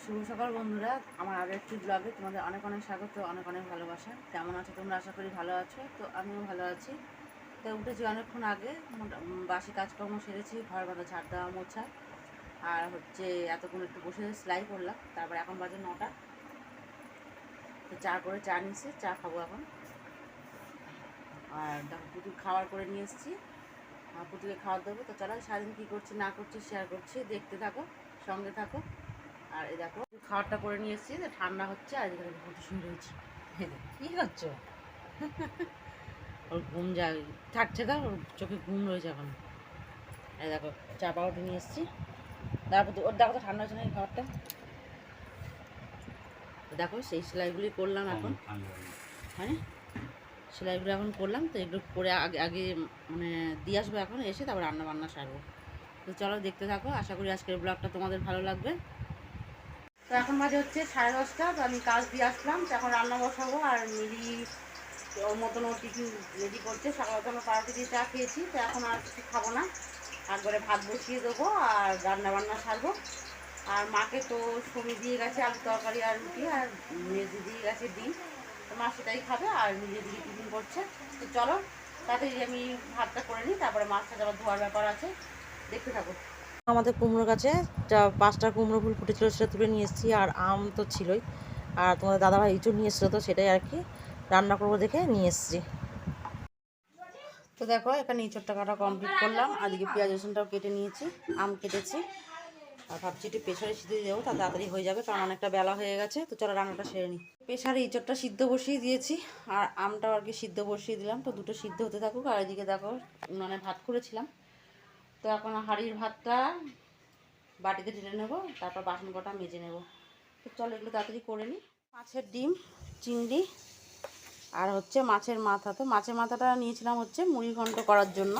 শুভ সকাল বন্ধুরা, আমার আগে একটি ব্লগে তোমাদের অনেক অনেক স্বাগত, অনেক অনেক ভালোবাসা। কেমন আছো তোমরা? আশা করি ভালো আছো। তো আমিও ভালো আছি। তো উঠেছি অনেকক্ষণ আগে, বাসি কাজকর্ম সেরেছি, ঘর বাঁধা, ঝাড় দেওয়া, মোছা, আর হচ্ছে এতক্ষণ একটু বসে সেলাই করলাম। তারপর এখন বাজে 9টা। তো চা নিয়েছি, চা খাবো এখন। আর দেখো পুতুল খাবার করে নিয়ে এসেছি, পুতুলকে খাবার দেবো। তো চলো সারাদিন কী করছি না করছি শেয়ার করছি, দেখতে থাকো, সঙ্গে থাকো। আর এই দেখো খাবারটা করে নিয়ে এসেছি, ঠান্ডা হচ্ছে। আর এদিকে কত সুন্দর হয়েছি। কী করছো? ওর ঘুম থাকছে না, ওর চোখে ঘুম রয়েছে এখন। এই দেখো চা পাউডার নিয়ে এসেছি। তারপর ওর দেখো তো ঠান্ডা হচ্ছে না এই খাবারটা। দেখো সেই সেলাইগুলি করলাম এখন, হ্যাঁ সেলাইগুলো এখন করলাম। তো এগুলো করে আগে আগে মানে দিয়ে আসবো এখন, এসে তারপর রান্না বান্না সারবো। তো চলো দেখতে থাকো, আশা করি আজকের ব্লগটা তোমাদের ভালো লাগবে। তো এখন মাঝে হচ্ছে 10:30। তো আমি কাজ দিয়ে আসলাম, তো এখন রান্না বসাবো। আর মিলি ওর মতন ওর টিফিন রেডি করছে। সকালে তো আমরা পাউরুটি দিয়ে চা খেয়েছি, তো এখন আর কিছু খাবো না। একবারে ভাত বসিয়ে দেবো আর রান্না বান্না সারবো। আর মাকে তো সবজি দিয়ে গেছে, আলু তরকারি আর রুটি, আর মেজি দিয়ে গেছে ডিম। তো মা সেটাই খাবে, আর মিলিয়ে দিকে টিফিন করছে। তো চলো তাড়াতাড়ি আমি ভাতটা করে নিই, তারপরে মাছটা আবার ধোয়ার ব্যাপার আছে, দেখতে থাকো। আমাদের কুমড়ো গাছে 5টা কুমড়ো ফুল ফুটেছিল, সেটা তুলে নিয়ে এসেছি। আর আম তো ছিলই, আর তোমাদের দাদাভাই ইঁচড় নিয়ে এসেছিলো, তো সেটাই আর কি রান্না করবো দেখে নিয়ে এসেছি। তো দেখো এখানে ইঁচড়টা কাটা কমপ্লিট করলাম, আর এদিকে পেঁয়াজ রসুনটাও কেটে নিয়েছি, আম কেটেছি। আর ভাবছি একটু প্রেশারে সিদ্ধ দিয়ে দেবো, তা তাড়াতাড়ি হয়ে যাবে, কারণ অনেকটা বেলা হয়ে গেছে। তো চলো রান্নাটা সেরে নিই। প্রেশারে ইঁচড়টা সিদ্ধ বসিয়ে দিয়েছি, আর আমটাও আর কি সিদ্ধ বসিয়ে দিলাম। তো দুটো সিদ্ধ হতে থাকুক। আর এদিকে দেখো মানে ভাত করেছিলাম, তো এখন হাঁড়ির ভাতটা বাটিতে ঢেলে নেবো, তারপর বাসন কটা মেজে নেব। তো চলো এগুলো তাড়াতাড়ি করে নিই। মাছের ডিম, চিংড়ি, আর হচ্ছে মাছের মাথা। তো মাছের মাথাটা নিয়েছিলাম হচ্ছে মুড়ি ঘন্ট করার জন্য।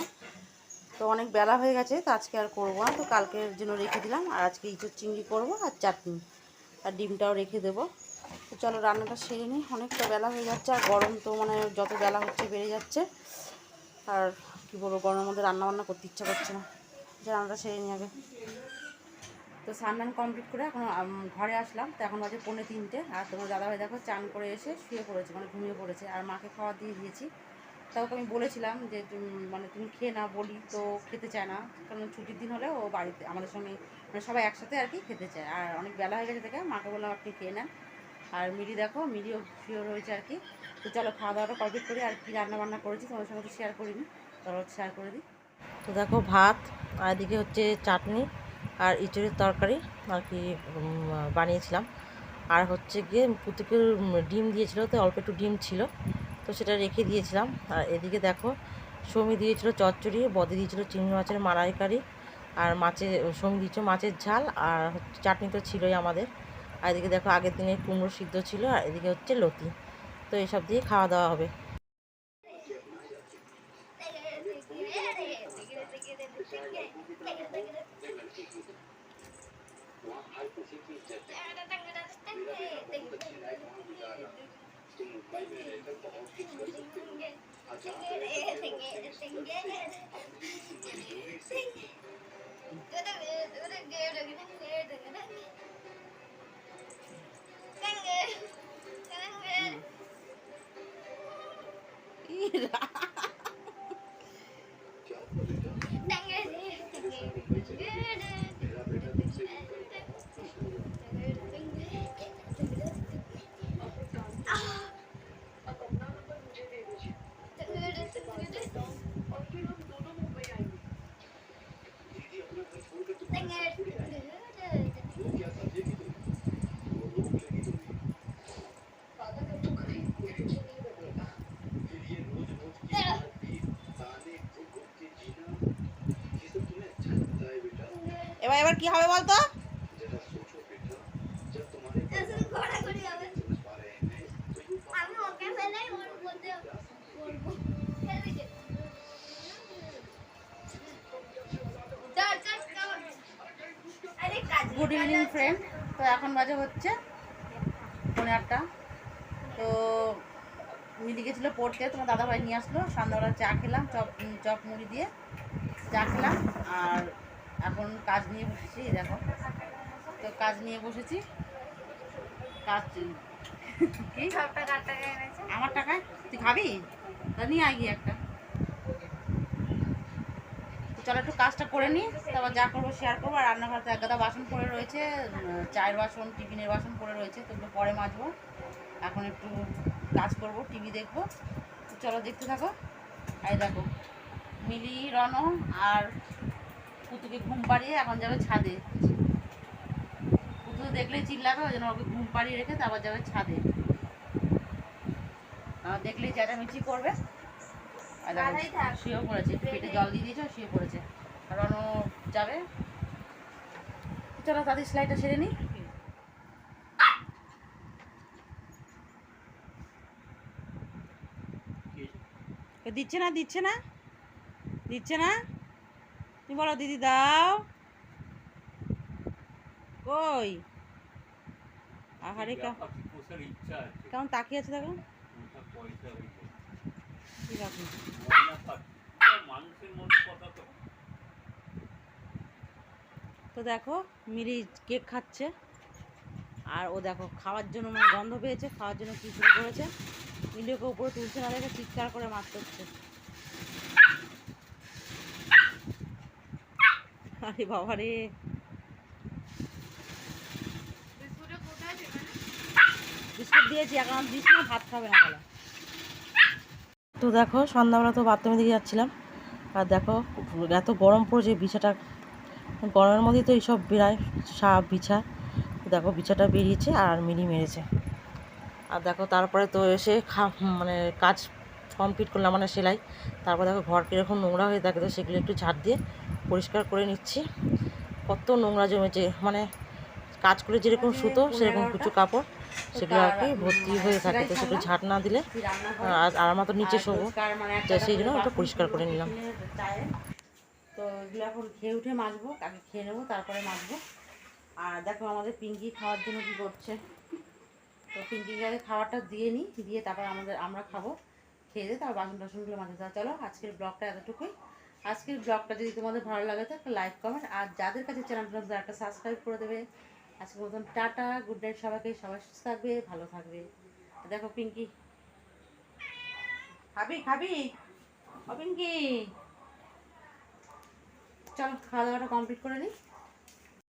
তো অনেক বেলা হয়ে গেছে, তো আজকে আর করবো না, তো কালকের জন্য রেখে দিলাম। আর আজকে ইঁচড় চিংড়ি করবো, আর চাটনি, আর ডিমটাও রেখে দেবো। তো চলো রান্নাটা সেরে নিই, অনেকটা বেলা হয়ে যাচ্ছে। আর গরম তো মানে যত বেলা হচ্ছে বেড়ে যাচ্ছে। আর কী বলবো, গরমের মধ্যে রান্নাবান্না করতে ইচ্ছা করছে না। রান্নাটা সেরে নিই আগে। তো স্নান কমপ্লিট করে এখন ঘরে আসলাম। তো এখন বাজে 2:45। আর তোমার দাদাভাই দেখো চান করে এসে শুয়ে পড়েছে, মানে ঘুমিয়ে পড়েছে। আর মাকে খাবার দিয়ে দিয়েছি। তাও আমি বলেছিলাম যে তুমি খেয়ে না বলি, তো খেতে চায় না। কারণ ছুটির দিন হলে ও বাড়িতে আমাদের সঙ্গে মানে সবাই একসাথে আর কি খেতে চায়। আর অনেক বেলা হয়ে গেছে থেকে মাকে বললাম আপনি খেয়ে নেন। আর মিলি দেখো, মিলিও শুয়ে রয়েছে আর কি। তো চলো খাওয়া দাওয়াটা কমপ্লিট করি। আর কি রান্না বান্না করেছি তোমাদের সঙ্গে তো শেয়ার করিনি, চলো শেয়ার করে দিই। তো দেখো ভাত, আর এদিকে হচ্ছে চাটনি আর ইঁচড়ের তরকারি আর কি বানিয়েছিলাম। আর হচ্ছে গিয়ে পুতুকের ডিম দিয়েছিল, তো অল্প একটু ডিম ছিল, তো সেটা রেখে দিয়েছিলাম। আর এদিকে দেখো সৌমি দিয়েছিল চচ্চড়ি, বদি দিয়েছিল চিংড়ি মাছের মালাইকারি, আর সৌমি দিয়েছিল মাছের ঝাল, আর চাটনি তো ছিলই আমাদের। আর এদিকে দেখো আগের দিনের কুমড়ো সিদ্ধ ছিল, আর এদিকে হচ্ছে লতি। তো এসব দিয়ে খাওয়া দাওয়া হবে। এবার কি হবে বলতো? Good evening friend. তো এখন বাজে হচ্ছে 8:30। তো মিলি গেছিলো পড়তে, তোমার দাদাভাই নিয়ে আসলো। সন্ধ্যাবেলা চা খেলাম, চপ মুড়ি দিয়ে চা খেলাম। আর এখন কাজ নিয়ে বসেছি, দেখো তো কাজ নিয়ে বসেছি। কাজ কি আমার টাকায় তুই খাবি? তা নিয়ে আয় গিয়ে একটা। চলো একটু কাজটা করে নিই, তারপর যা করবো শেয়ার করবো। আর রান্নাঘরতে এক গাদা বাসন পড়ে রয়েছে, চায়ের বাসন, টিফিনের বাসন পড়ে রয়েছে, তো ওগুলো পরে মাজবো। এখন একটু কাজ করব, টিভি দেখবো। তো চলো দেখতে থাকো। এই দেখো মিলি, রণ আর পুতুকে ঘুম পাড়িয়ে এখন যাবে ছাদে। পুতু দেখলেই চিল্লাবে, ওই জন্য ওকে ঘুম পাড়িয়ে রেখে তারপর যাবে ছাদে। দেখলেই চেঁচামেচি করবে। আর দেখো শুয়েও পড়েছে, পেটে জল দিয়ে দিয়েছে, শুয়ে পড়েছে। আর রণ যাবে। চলো তাদের সেলাইটা সেরে নিই। দিচ্ছে না, দিচ্ছে না, দিচ্ছে না। তুমি বলো দিদি দাও। কই? আহারে কেমন তাকিয়ে আছে দেখো। তো দেখো মিলি কেক খাচ্ছে, আর ও দেখো খাওয়ার জন্য মানে গন্ধ পেয়েছে, খাওয়ার জন্য কি শুরু করেছে। মিলিকে উপরে তুলছে না দেখে চিৎকার করে মারতে হচ্ছে। আরে বাবা রে, বিস্কুট দিয়েছি, এখন দিস না, ভাত খাবে না বলে। তো দেখো সন্ধ্যাবেলা তো বাথরুমের দিকে যাচ্ছিলাম, আর দেখো এত গরম পড়েছে, বিছাটা গরমের মধ্যেই তো এইসব বেড়ায়, সাপ বিছা। দেখো বিছাটা বেরিয়েছে আর মিলি মেরেছে। আর দেখো তারপরে তো এসে মানে কাজ কমপ্লিট করলাম, মানে সেলাই। তারপর দেখো ঘর কীরকম নোংরা হয়ে থাকে, তো সেগুলো একটু ঝাড় দিয়ে পরিষ্কার করে নিচ্ছি। কত নোংরা জমেছে, মানে কাজ করে যেরকম সুতো সেরকম কিছু কাপড়, সেগুলো আর কি ভর্তি হয়ে থাকে, তো সেগুলো ঝাড় না দিলে আর আমার তো নিচে শোবো, সেই জন্য ওটা পরিষ্কার করে নিলাম। তো এগুলো এখন খেয়ে উঠে মাজবো, আগে খেয়ে নেবো তারপরে মাজবো। আর দেখো আমাদের পিঙ্কি খাওয়ার জন্য কী করছে। তো পিঙ্কিকে আগে খাবারটা দিয়ে নিই, দিয়ে তারপর আমরা খাবো। খেয়ে দিয়ে তারপর বাসন টাসনগুলো মাজতে। চলো আজকের ব্লগটা এতটুকুই। আজকের ব্লগটা যদি তোমাদের ভালো লাগে তো একটা লাইক, কমেন্ট, আর যাদের কাছে চ্যানেলটা একটা সাবস্ক্রাইব করে দেবে। আজকের মতন টাটা, গুড নাইট সবাইকে। সবাই সুস্থ থাকবে, ভালো থাকবে। দেখো পিঙ্কি খাবি খাবি, ও পিঙ্কি চল খাওয়া দাওয়াটা কমপ্লিট করে নিই।